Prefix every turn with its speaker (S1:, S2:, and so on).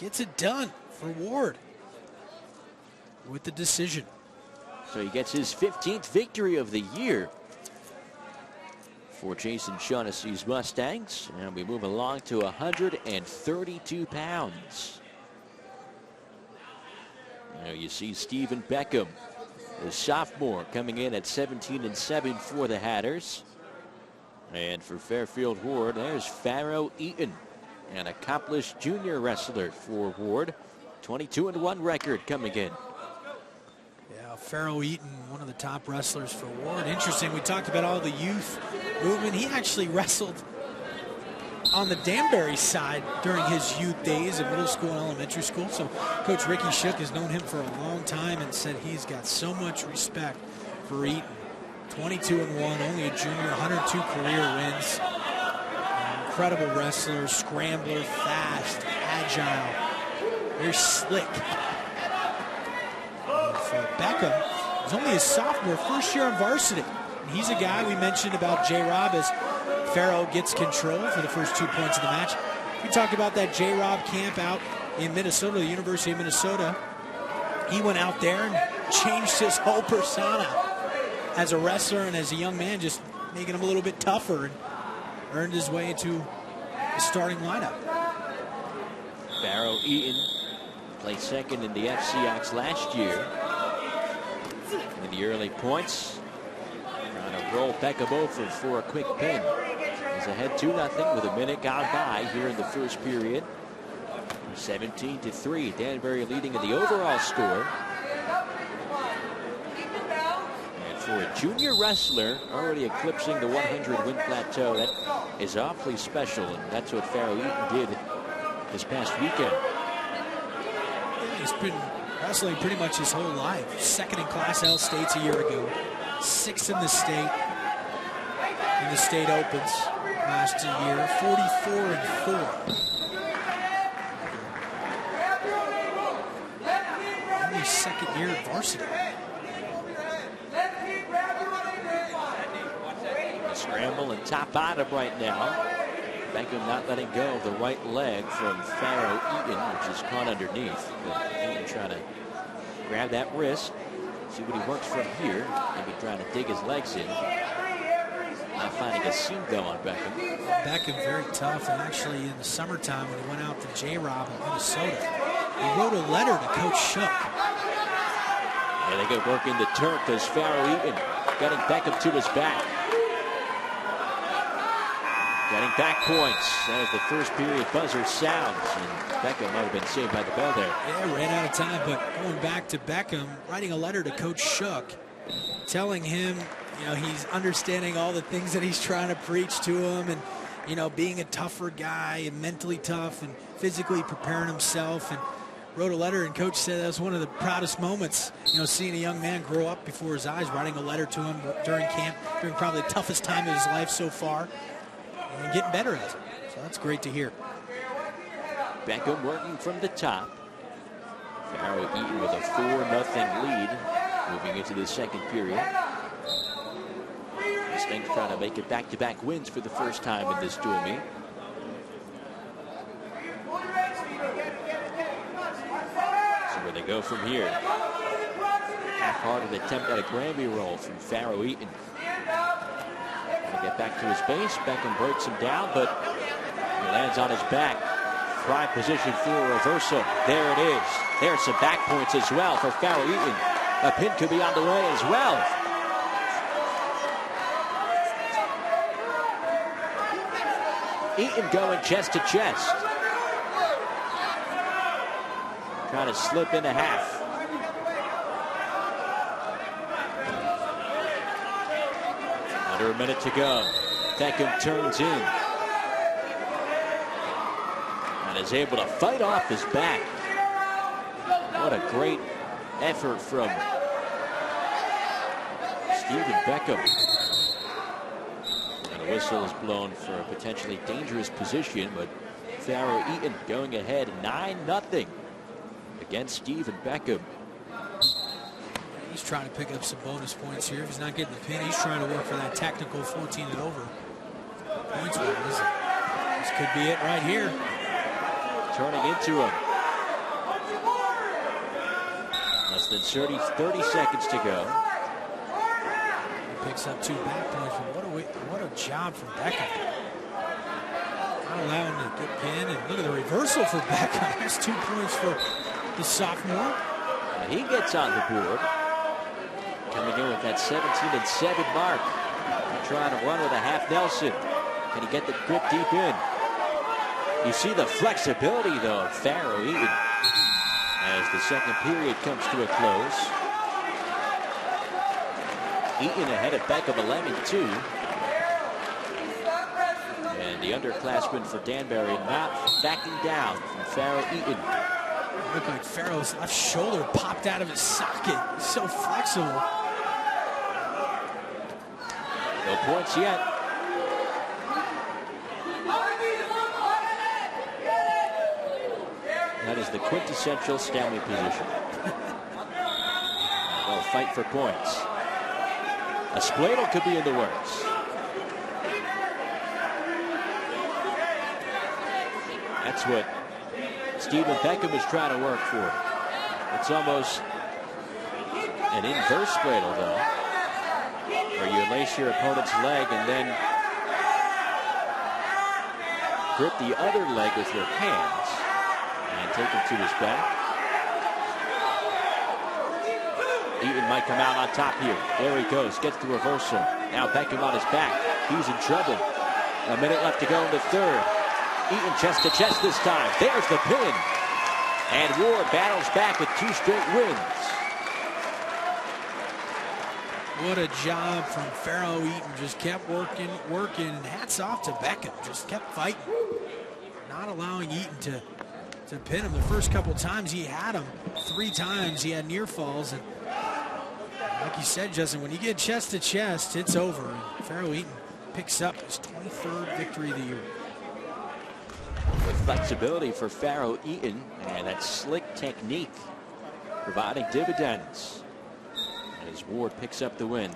S1: gets it done for Warde with the decision.
S2: So he gets his 15th victory of the year for Jason Shaughnessy's Mustangs. And we move along to 132 pounds. Now you see Stephen Beckham, the sophomore, coming in at 17-7 for the Hatters. And for Fairfield Warde, there's Pharoah Eaton, an accomplished junior wrestler for Warde. 22-1 record coming in.
S1: Yeah, Pharoah Eaton, one of the top wrestlers for Warde. Interesting, we talked about all the youth movement. He actually wrestled on the Danbury side during his youth days in middle school and elementary school. So Coach Ricky Shook has known him for a long time and said he's got so much respect for Eaton. 22-1, only a junior, 102 career wins. Incredible wrestler, scrambler, fast, agile, very slick. And for Beckham, he's only a sophomore, first year on varsity. And he's a guy we mentioned about J-Rob as Pharoah gets control for the first 2 points of the match. We talked about that J-Rob camp out in Minnesota, the University of Minnesota. He went out there and changed his whole persona as a wrestler and as a young man, just making him a little bit tougher, and earned his way into the starting lineup.
S2: Pharoah Eaton played second in the FCX last year. In the early points, trying to roll Beckham over for a quick pin. He's ahead 2-0 with a minute gone by here in the first period. 17-3, Danbury leading in the overall score. And for a junior wrestler, already eclipsing the 100-win plateau, that is awfully special, and that's what Pharoah Eaton did this past weekend.
S1: He's been wrestling pretty much his whole life. Second in Class L states a year ago, sixth in the state opens last year, 44-4. Only second year at varsity.
S2: A scramble and top bottom right now. Beckham not letting go of the right leg from Pharoah Eaton, which is caught underneath. But Eaton trying to grab that wrist, see what he works from here. Maybe trying to dig his legs in. Not finding a seam though on Beckham.
S1: Beckham very tough, and actually in the summertime when he went out to J-Rob in Minnesota, he wrote a letter to Coach Shook.
S2: Yeah, they get working the turf as Pharoah Eaton getting Beckham to his back. Getting back points as the first period buzzer sounds, and Beckham might have been saved by the bell there.
S1: Yeah, ran out of time, but going back to Beckham, writing a letter to Coach Shook, telling him, you know, he's understanding all the things that he's trying to preach to him, and, you know, being a tougher guy and mentally tough and physically preparing himself, and wrote a letter, and Coach said that was one of the proudest moments, you know, seeing a young man grow up before his eyes, writing a letter to him during camp, during probably the toughest time of his life so far, and getting better at it. So that's great to hear.
S2: Beckham working from the top. Pharoah Eaton with a 4-0 lead moving into the second period. Mustangs trying to make it back-to-back wins for the first time in this dual meet. So where they go from here. Half-hearted attempt at a Grammy roll from Pharoah Eaton. Get back to his base. Beckham breaks him down, but he lands on his back. Prime position for a reversal. There it is. There's some back points as well for Pharoah Eaton. A pin could be on the way as well. Eaton going chest to chest. Trying to slip into half. Under a minute to go. Beckham turns in and is able to fight off his back. What a great effort from Stephen Beckham. And a whistle is blown for a potentially dangerous position, but Pharoah Eaton going ahead 9-0 against Stephen Beckham.
S1: He's trying to pick up some bonus points here. If he's not getting the pin, he's trying to work for that technical 14 and over points. This could be it right here.
S2: Turning into him. Less than 30 seconds to go.
S1: He picks up 2 back points, but what a job from Beckham. Not allowing to get pinned, and look at the reversal for Beckham. That's 2 points for the sophomore.
S2: He gets on the board. Coming in with that 17-7 mark. Trying to run with a half Nelson. Can he get the grip deep in? You see the flexibility, though, of Pharoah Eaton as the second period comes to a close. Eaton ahead of Beckham 11-2. And the underclassman for Danbury not backing down from Pharoah Eaton.
S1: It looked like Pharoah's left shoulder popped out of his socket. He's so flexible.
S2: No points yet. That is the quintessential Stanley position. They'll fight for points. A spladle could be in the works. That's what Stephen Beckham is trying to work for. It's almost an inverse spladle, though, where you lace your opponent's leg and then grip the other leg with your hands and take him to his back. Eaton might come out on top here. There he goes, gets the reversal. Now Beckham on his back. He's in trouble. A minute left to go in the third. Eaton chest to chest this time. There's the pin. And Warde battles back with 2 straight wins.
S1: What a job from Pharoah Eaton. Just kept working. And hats off to Beckham. Just kept fighting. Not allowing Eaton to pin him. The first couple times he had him. 3 times he had near falls. And like you said, Justin, when you get chest to chest, it's over. And Pharoah Eaton picks up his 23rd victory of the year.
S2: With flexibility for Pharoah Eaton and that slick technique providing dividends as Warde picks up the win.